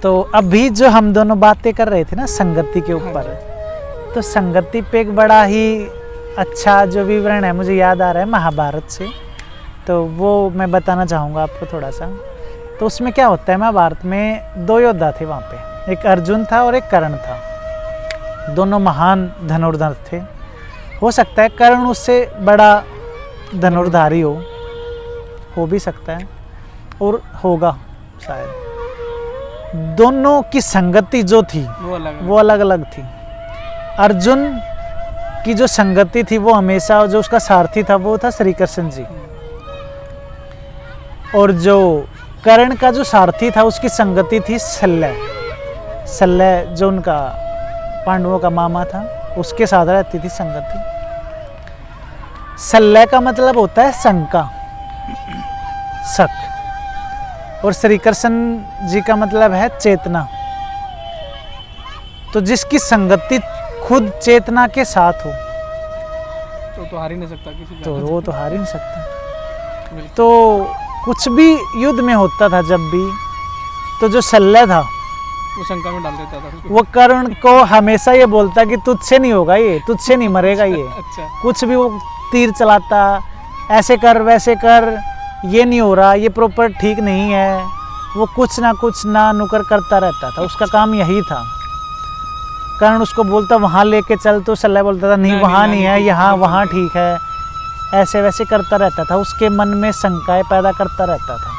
तो अभी जो हम दोनों बातें कर रहे थे ना संगति के ऊपर, तो संगति पे एक बड़ा ही अच्छा जो विवरण है मुझे याद आ रहा है महाभारत से, तो वो मैं बताना चाहूँगा आपको थोड़ा सा। तो उसमें क्या होता है, महाभारत में 2 योद्धा थे वहाँ पे, एक अर्जुन था और एक कर्ण था। दोनों महान धनुर्धर थे। हो सकता है कर्ण उससे बड़ा धनुर्धारी हो भी सकता है और होगा शायद। दोनों की संगति जो थी वो अलग अलग थी। अर्जुन की जो संगति थी वो हमेशा, जो उसका सारथी था वो था श्री कृष्ण जी, और जो कर्ण का जो सारथी था उसकी संगति थी शल्य। शल्य जो उनका पांडवों का मामा था, उसके साथ रहती थी संगति। शल्य का मतलब होता है शंका, शक, और श्री कृष्ण जी का मतलब है चेतना। तो जिसकी संगति खुद चेतना के साथ हो तो हार ही नहीं सकता किसी, तो वो तो हार ही नहीं सकता। तो कुछ भी युद्ध में होता था जब भी, तो जो शल्य था वो शंका में डाल देता था, वो कर्ण को हमेशा ये बोलता कि तुझसे नहीं होगा ये, तुझसे नहीं मरेगा ये। अच्छा। कुछ भी वो तीर चलाता, ऐसे कर वैसे कर, ये नहीं हो रहा, ये प्रॉपर ठीक नहीं है, वो कुछ ना नुकर करता रहता था। उसका काम यही था। कर्ण उसको बोलता वहाँ लेके चल, तो शल्य बोलता था नहीं वहाँ नहीं है, यहाँ वहाँ ठीक है, ऐसे वैसे करता रहता था। उसके मन में शंकाएं पैदा करता रहता था।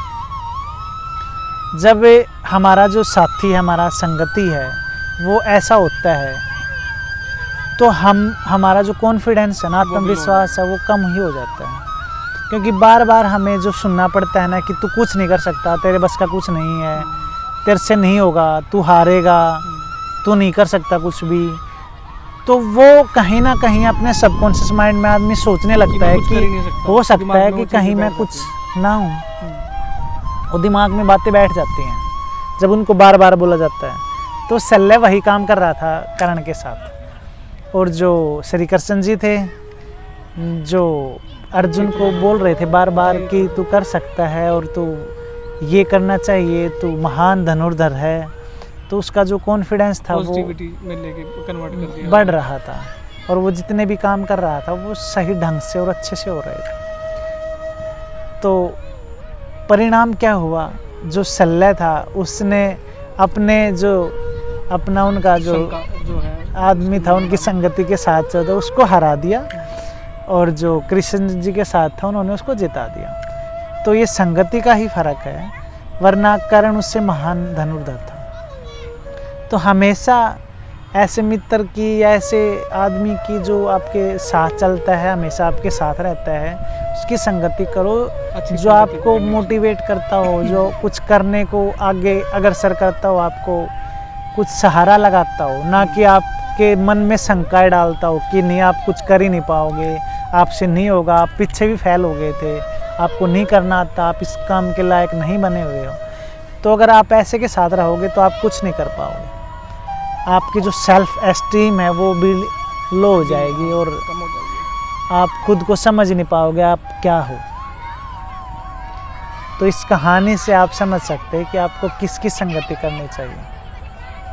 जब हमारा जो साथी है, हमारा संगति है, वो ऐसा होता है तो हमारा जो कॉन्फिडेंस है ना, आत्मविश्वास है, वो कम ही हो जाता है। क्योंकि बार बार हमें जो सुनना पड़ता है ना कि तू कुछ नहीं कर सकता, तेरे बस का कुछ नहीं है, तेरे से नहीं होगा, तू हारेगा, तू नहीं कर सकता कुछ भी, तो वो कहीं ना कहीं अपने सबकॉन्शियस माइंड में आदमी सोचने लगता है कि हो सकता है कि कहीं मैं कुछ ना हूँ। वो दिमाग में बातें बैठ जाती हैं जब उनको बार बार बोला जाता है। तो शल्य वही काम कर रहा था कर्ण के साथ। और जो श्री कृष्ण जी थे, जो अर्जुन को बोल रहे थे बार बार कि तू कर सकता है और तू ये करना चाहिए, तू महान धनुर्धर है, तो उसका जो कॉन्फिडेंस था वो बढ़ रहा था। और वो जितने भी काम कर रहा था वो सही ढंग से और अच्छे से हो रहे थे। तो परिणाम क्या हुआ, जो शल्य था उसने अपना उनका जो है आदमी था, उनकी संगति के साथ चलता उसको हरा दिया, और जो कृष्ण जी के साथ था उन्होंने उसको जिता दिया। तो ये संगति का ही फर्क है, वरना कर्ण उससे महान धनुर्धर था। तो हमेशा ऐसे मित्र की या ऐसे आदमी की जो आपके साथ चलता है, हमेशा आपके साथ रहता है, उसकी संगति करो जो आपको मोटिवेट करता हो, जो कुछ करने को आगे अग्रसर करता हो, आपको कुछ सहारा लगाता हो, ना कि आपके मन में शंकाएं डालता हो कि नहीं आप कुछ कर ही नहीं पाओगे, आपसे नहीं होगा, आप पीछे भी फेल हो गए थे, आपको नहीं करना आता, आप इस काम के लायक नहीं बने हुए हो। तो अगर आप ऐसे के साथ रहोगे तो आप कुछ नहीं कर पाओगे। आपकी जो सेल्फ एस्टीम है वो भी लो हो जाएगी और कम हो जाएगी। आप खुद को समझ नहीं पाओगे आप क्या हो। तो इस कहानी से आप समझ सकते हैं कि आपको किसकी संगति करनी चाहिए।